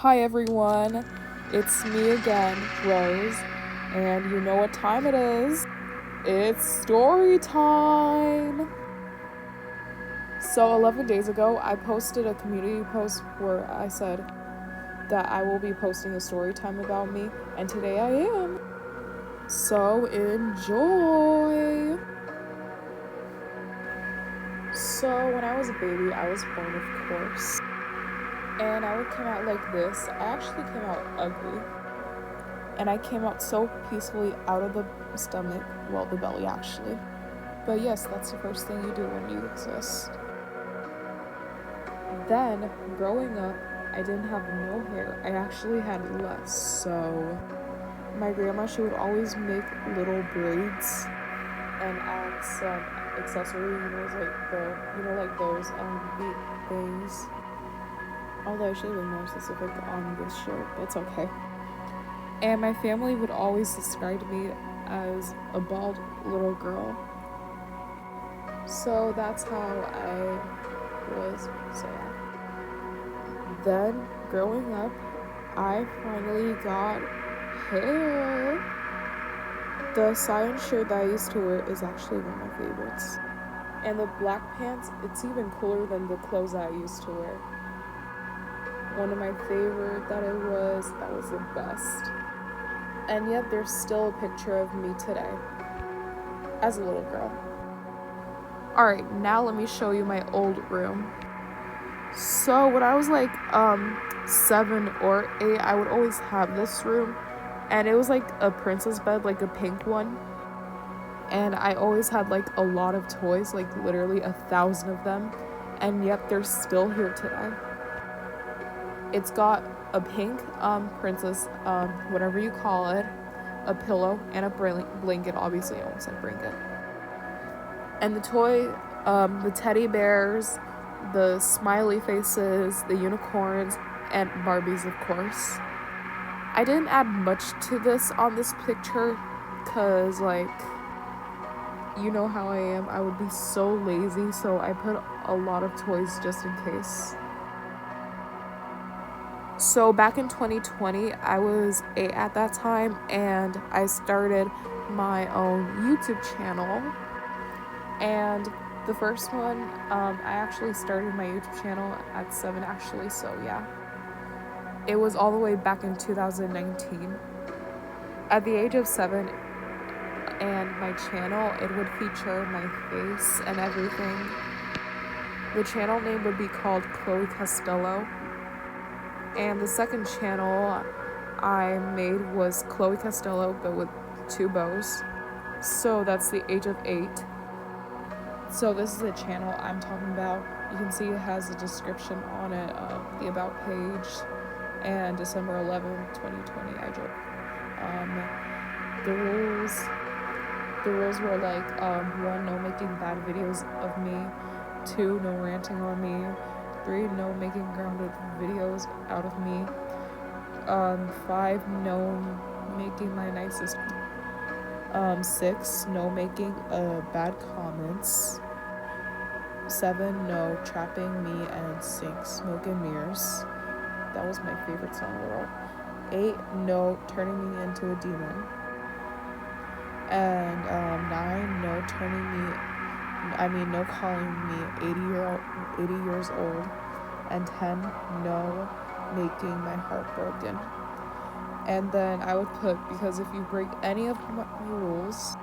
Hi everyone, it's me again, Rose, and you know what time it is. It's story time! So 11 days ago, I posted a community post where I said that I will be posting a story time about me, and today I am. So enjoy! So when I was a baby, I was born, of course, and I would come out like this. I actually came out ugly. And I came out so peacefully out of the stomach, well, the belly actually. But yes, that's the first thing you do when you exist. Then, growing up, I didn't have no hair. I actually had less. So, my grandma, she would always make little braids and add some accessories, like those bead things. Although I should have been more specific on this shirt, but it's okay. And my family would always describe me as a bald little girl. So that's how I was. So yeah. Then, growing up, I finally got hair. The science shirt that I used to wear is actually one of my favorites. And the black pants, it's even cooler than the clothes that I used to wear. One of my favorite that was the best. And yet there's still a picture of me today as a little girl. Alright, now let me show you my old room. So when I was like 7 or 8, I would always have this room, and it was like a princess bed, like a pink one, and I always had like a lot of toys, like literally 1,000 of them, and yet they're still here today. It's got a pink princess, whatever you call it, a pillow, and a blanket. Obviously, I almost said blanket. And the toy, the teddy bears, the smiley faces, the unicorns, and Barbies, of course. I didn't add much to this on this picture because, you know how I am. I would be so lazy, so I put a lot of toys just in case. So back in 2020, I was 8 at that time, and I started my own YouTube channel. And the first one, I actually started my YouTube channel at 7 actually, so yeah. It was all the way back in 2019. At the age of 7 and my channel, it would feature my face and everything. The channel name would be called Chloe Costello. And the second channel I made was Chloe Costello, but with 2 bows. So that's the age of 8. So this is the channel I'm talking about. You can see it has a description on it, the about page, and December 11th, 2020, I joke. The rules were like, 1, no making bad videos of me, 2, no ranting on me, 3, no making grounded videos out of me, 5, no making my nicest, 6, no making bad comments, 7, no trapping me and smoke and mirrors. That was my favorite song in the world. 8, no turning me into a demon. And 9, no calling me 80 years old. And 10, no making my heart broken. And then I would put, because if you break any of my rules,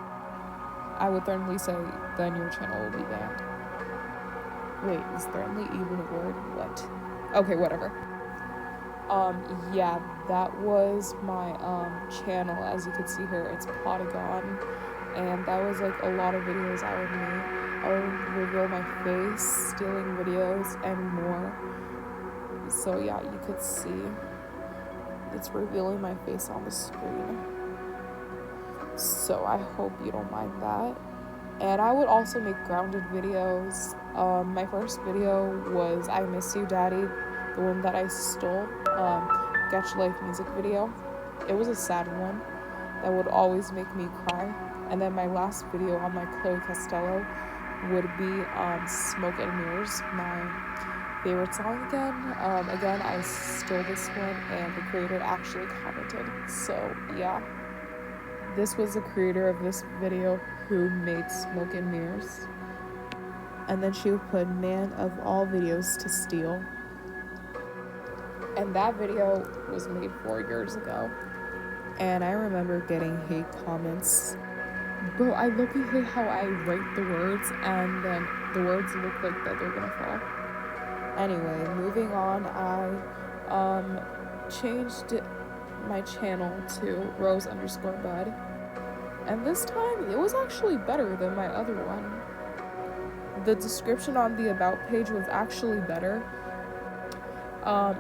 I would threateningly say, then your channel will be banned. Wait, is threateningly even a word? What? Okay, whatever. Yeah, that was my channel. As you can see here, it's Polygon, and that was like a lot of videos I would make. I would reveal my face, stealing videos, and more. So yeah, you could see it's revealing my face on the screen. So I hope you don't mind that. And I would also make grounded videos. My first video was I Miss You Daddy, the one that I stole, Get Your Life music video. It was a sad one that would always make me cry. And then my last video on my Chloe Costello would be Smoke and Mirrors, my favorite song again. Again, I stole this one, and the creator actually commented. So yeah, this was the creator of this video who made Smoke and Mirrors. And then she would put man of all videos to steal. And that video was made 4 years ago. And I remember getting hate comments. Bro, I look at hate how I write the words and then the words look like that they're gonna fall. Anyway, moving on, I changed my channel to Rose_Bud. And this time it was actually better than my other one. The description on the about page was actually better.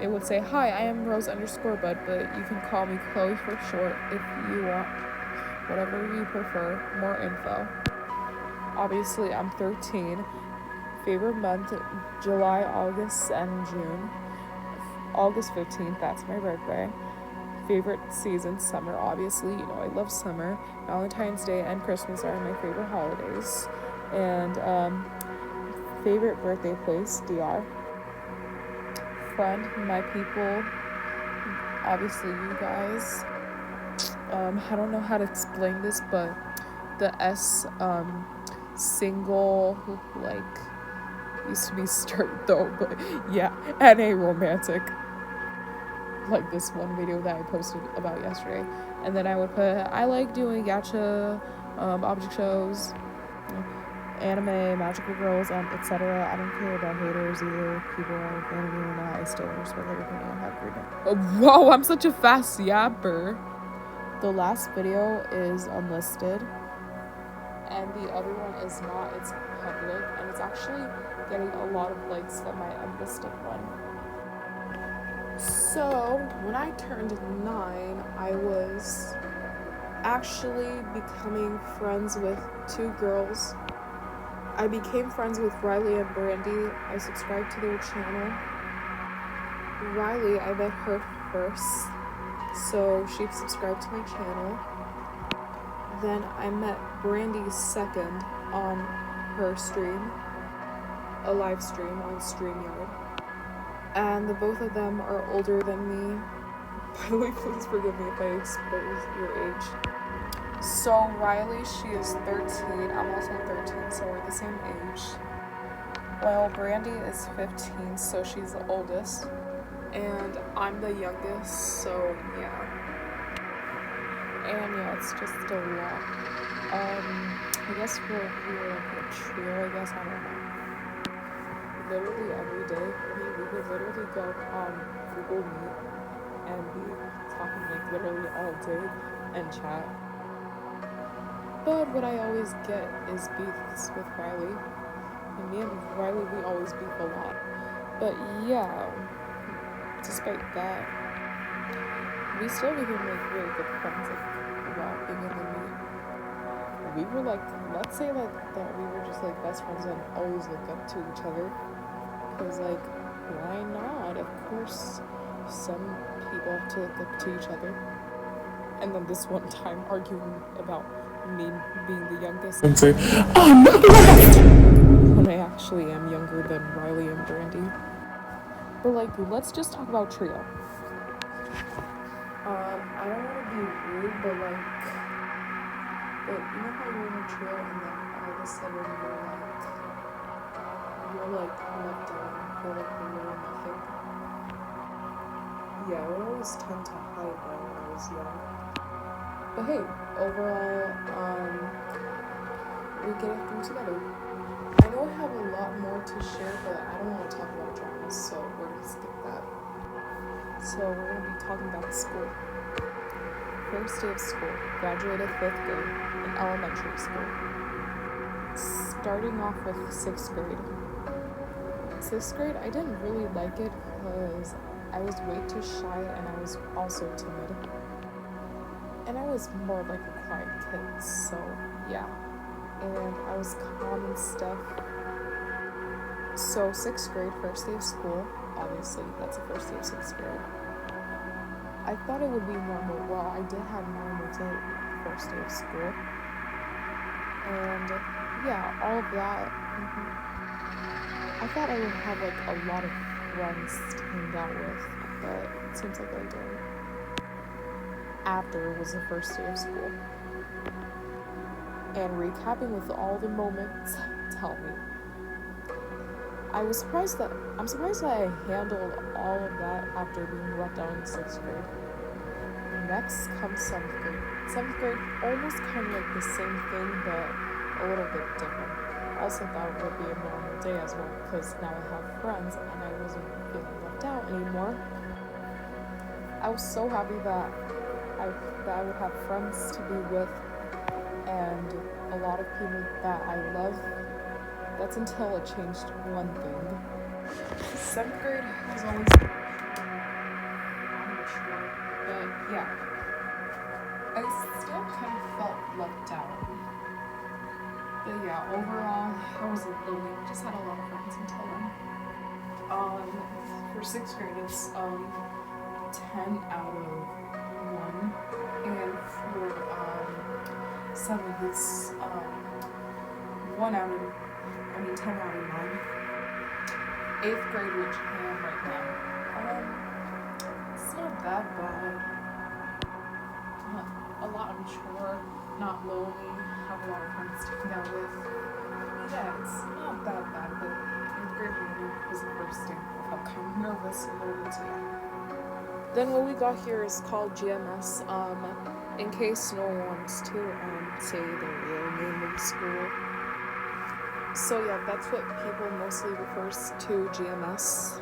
It would say, "Hi, I am Rose_Bud, but you can call me Chloe for short if you want, whatever you prefer, more info." Obviously, I'm 13. Favorite month, July, August, and June. August 15th, that's my birthday. Favorite season, summer, obviously. You know, I love summer. Valentine's Day and Christmas are my favorite holidays. And favorite birthday place, DR. Friend, my people, obviously you guys. I don't know how to explain this, but the S single, like, used to be straight though, but yeah, and a romantic, like this one video that I posted about yesterday. And then I would put, I like doing gacha, object shows, anime, magical girls, and etc. I don't care about haters either. People are a fan of me or not. I still respect their opinion and have a great day. Whoa, I'm such a fast yapper. The last video is unlisted, and the other one is not. It's public, and it's actually getting a lot of likes than my unlisted one. So when I turned 9, I was actually becoming friends with 2 girls. I became friends with Riley and Brandy. I subscribed to their channel. Riley, I met her first, so she subscribed to my channel. Then I met Brandy second on her stream, a live stream on StreamYard. And the both of them are older than me. By the way, please forgive me if I expose your age. So Riley, she is 13. I'm also 13, so we're the same age. Well, Brandy is 15, so she's the oldest. And I'm the youngest, so yeah. And yeah, it's just a lot. I guess we were like a trio, I guess, I don't know. Literally every day, we would literally go on Google Meet and be talking like literally all day and chat. But what I always get is beefs with Riley. And me and Riley, we always beef a lot. But yeah, despite that, we still became like really good friends while being in the meet. We were like, let's say like that we were just like best friends and always look up to each other. Because like, why not? Of course, some people have to look up to each other. And then this one time arguing about me being the youngest and say, "I'm not the youngest," when I actually am younger than Riley and Brandy. But like, let's just talk about trio. I don't want to be rude, but you know how you're in a trio and then all of a sudden you're like left out and feel like you're really nothing. Yeah, I would always tend to hide that when I was young. But hey, overall, we get it through together. I know I have a lot more to share, but I don't want to talk about dramas, so we're gonna skip that. So we're gonna be talking about school. First day of school, graduated 5th grade in elementary school. Starting off with 6th grade. 6th grade, I didn't really like it because I was way too shy and I was also timid. And I was more like a quiet kid, so yeah. And I was calm and stuff. So 6th grade, first day of school, obviously that's the first day of 6th grade. I thought it would be normal. Well, I did have normal day first day of school. And yeah, all of that. I thought I would have like a lot of friends to hang out with, but it seems like I don't. After it was the first day of school. And recapping with all the moments, tell me. I'm surprised that I handled all of that after being let down in 6th grade. Next comes 7th grade. 7th grade, almost kind of like the same thing, but a little bit different. Also thought it would be a normal day as well, because now I have friends and I wasn't feeling left out anymore. I was so happy that I would have friends to be with and a lot of people that I love. That's until it changed one thing. 7th grade has always been immature, but yeah, I still kind of felt left out. But yeah, overall, I wasn't lonely. Just had a lot of friends until then. For 6th grade, it's 10 out of 1, and for 7th, it's 10 out of 9. 8th grade, which I am right now, it's not that bad. A lot mature, not lonely, have a lot of friends to hang out with. Yeah, it's not that bad, but 8th grade really was the first day. I felt kind of nervous a little bit, yeah. Then what we got here is called GMS, in case no one wants to say the real name of the school. So yeah, that's what people mostly refers to, GMS.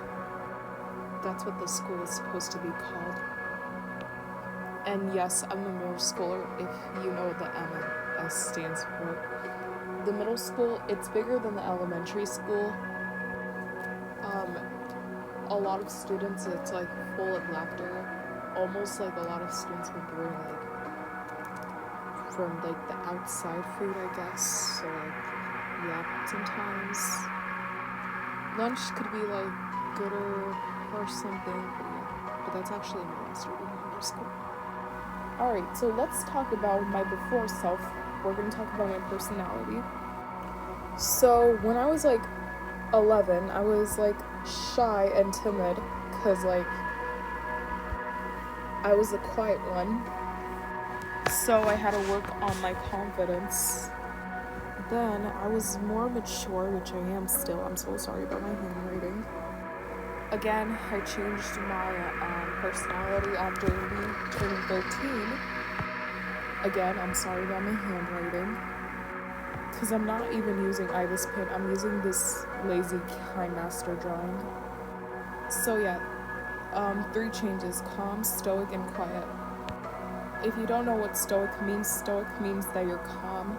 That's what the school is supposed to be called. And yes, I'm a middle schooler, if you know what the MS stands for. The middle school, it's bigger than the elementary school. A lot of students, it's like full of laughter. Almost like a lot of students would bring like from like the outside food, I guess. So like, yeah, sometimes lunch could be like gooder or something, but that's actually my last year being in middle school. Alright, so let's talk about my before self. We're going to talk about my personality. So when I was like 11, I was like shy and timid because like I was the quiet one. So I had to work on my confidence. Then I was more mature, which I am still. I'm so sorry about my handwriting. Again, I changed my personality after me turning 13. Again, I'm sorry about my handwriting. Because I'm not even using Ibis Pen. I'm using this lazy KineMaster drawing. So yeah, 3 changes: calm, stoic, and quiet. If you don't know what stoic means that you're calm.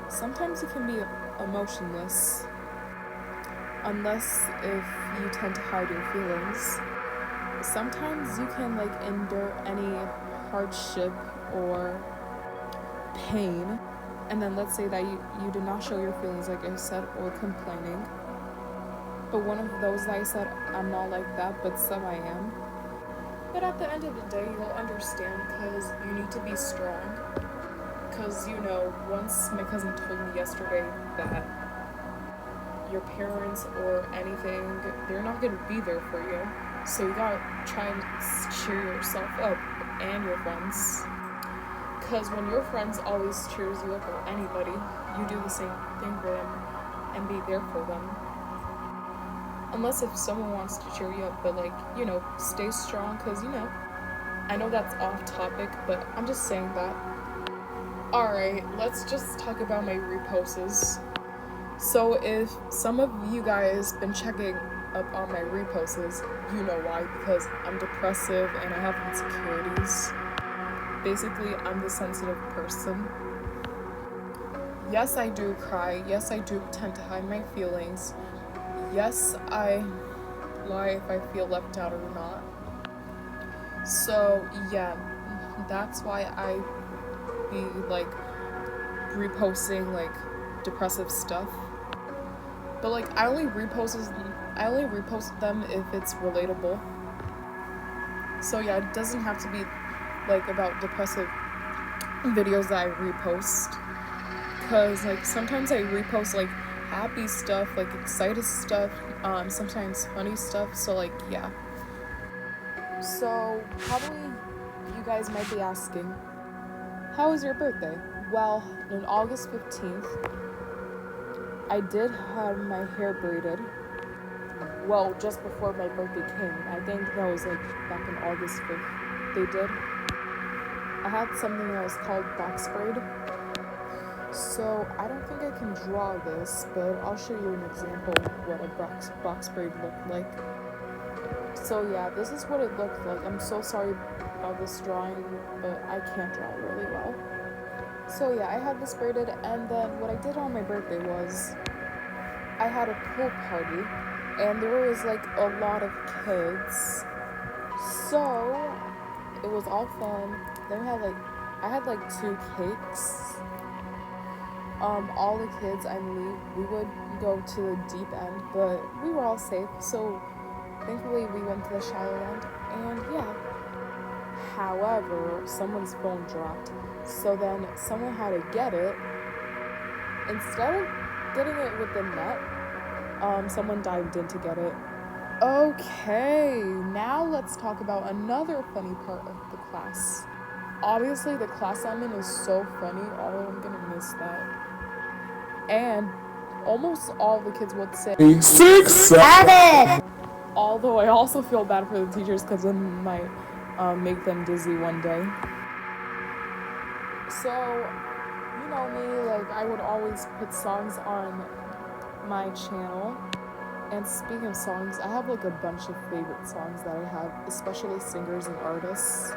Sometimes you can be emotionless, unless if you tend to hide your feelings. Sometimes you can like endure any hardship or pain, and then let's say that you do not show your feelings, like I said, or complaining. But one of those that I said, I'm not like that, but some I am. But at the end of the day, you'll understand because you need to be strong. Because, you know, once my cousin told me yesterday that your parents or anything, they're not going to be there for you. So you gotta try and cheer yourself up and your friends. Because when your friends always cheers you up, or anybody, you do the same thing for them and be there for them. Unless if someone wants to cheer you up, but like, you know, stay strong, because, you know, I know that's off topic, but I'm just saying that. Alright, let's just talk about my reposts. So if some of you guys been checking up on my reposts, you know why, because I'm depressive and I have insecurities. Basically, I'm the sensitive person. Yes, I do cry. Yes, I do tend to hide my feelings. Yes, I lie if I feel left out or not. So yeah, that's why I be like reposting like depressive stuff. But like I only repost them if it's relatable. So yeah, it doesn't have to be like about depressive videos that I repost. Cause like sometimes I repost like happy stuff, like excited stuff, sometimes funny stuff. So like, yeah. So probably you guys might be asking, how was your birthday? Well, on August 15th, I did have my hair braided. Well, just before my birthday came. I think that was like back in August 5th. They did. I had something that was called box braid. So I don't think I can draw this, but I'll show you an example of what a box braid looked like. So yeah, this is what it looked like. I'm so sorry about this drawing, but I can't draw really well. So yeah, I had this braided, and then what I did on my birthday was I had a pool party, and there was like a lot of kids. So it was all fun. Then I had like 2 cakes. All the kids, I mean, we would go to the deep end, but we were all safe. So thankfully we went to the shallow end, and yeah. However, someone's phone dropped. So then someone had to get it. Instead of getting it with the net, someone dived in to get it. Okay, now let's talk about another funny part of the class. Obviously, the class I'm in is so funny, although I'm gonna miss that. And almost all the kids would say 6, 7. Although I also feel bad for the teachers because it might make them dizzy one day. So, you know me, like I would always put songs on my channel. And speaking of songs, I have like a bunch of favorite songs that I have, especially singers and artists.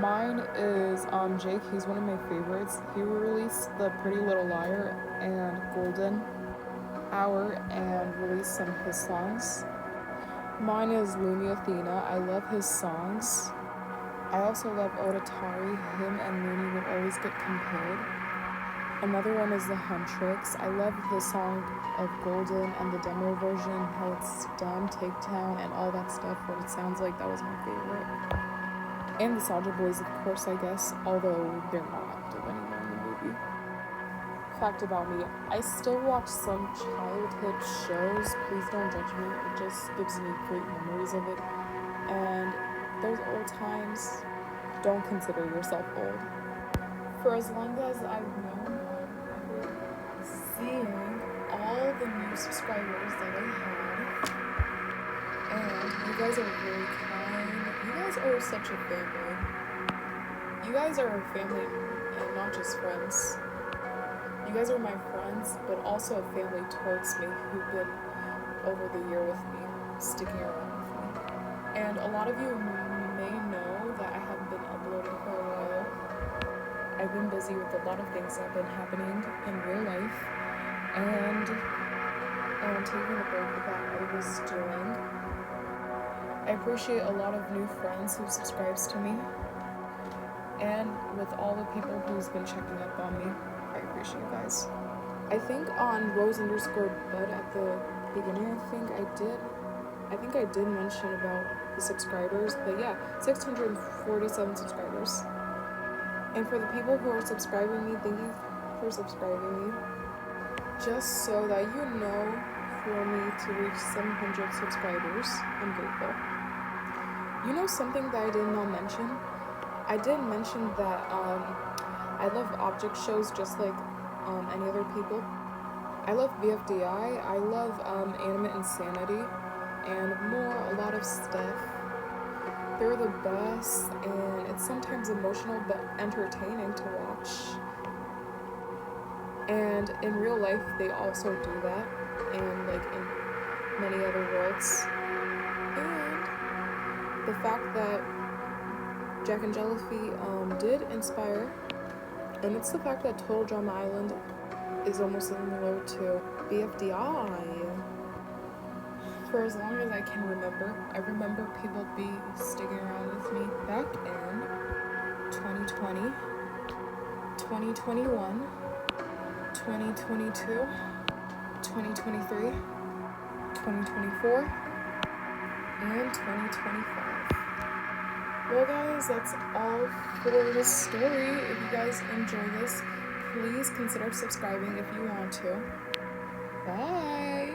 Mine is Jake. He's one of my favorites. He released The Pretty Little Liar and Golden Hour and released some of his songs. Mine is Looney Athena. I love his songs. I also love Odatari. Him and Looney would always get compared. Another one is The Huntrix. I love the song of Golden and the demo version, how it's done, Takedown, and all that stuff, what it sounds like. That was my favorite. And the Soldier Boys, of course, I guess, although they're not active anymore in the movie. Fact about me, I still watch some childhood shows. Please don't judge me. It just gives me great memories of it. And those old times, don't consider yourself old. For as long as I've known, I remember seeing all the new subscribers that I had. And you guys are very kind. You guys are such a family. You guys are a family and not just friends. You guys are my friends, but also a family towards me who've been over the year with me, sticking around with me. And a lot of you may know that I haven't been uploading for a while. I've been busy with a lot of things that have been happening in real life, and taking a break that I was doing. I appreciate a lot of new friends who subscribes to me, and with all the people who's been checking up on me. I appreciate you guys. I think on Rose_Bud at the beginning, I think I did mention about the subscribers, but yeah, 647 subscribers. And for the people who are subscribing me, thank you for subscribing me. Just so that you know, for me to reach 700 subscribers, I'm grateful. You know something that I did not mention? I didn't mention that I love object shows just like any other people. I love VFDI, I love Animate Insanity, and a lot of stuff. They're the best, and it's sometimes emotional but entertaining to watch. And in real life, they also do that, and like in many other worlds. And the fact that Jack and Jellyfy did inspire, and it's the fact that Total Drama Island is almost similar to BFDI. For as long as I can remember, I remember people be sticking around with me back in 2020, 2021, 2022, 2023, 2024, and 2025. Well guys, that's all for this story. If you guys enjoy this, please consider subscribing if you want to. Bye.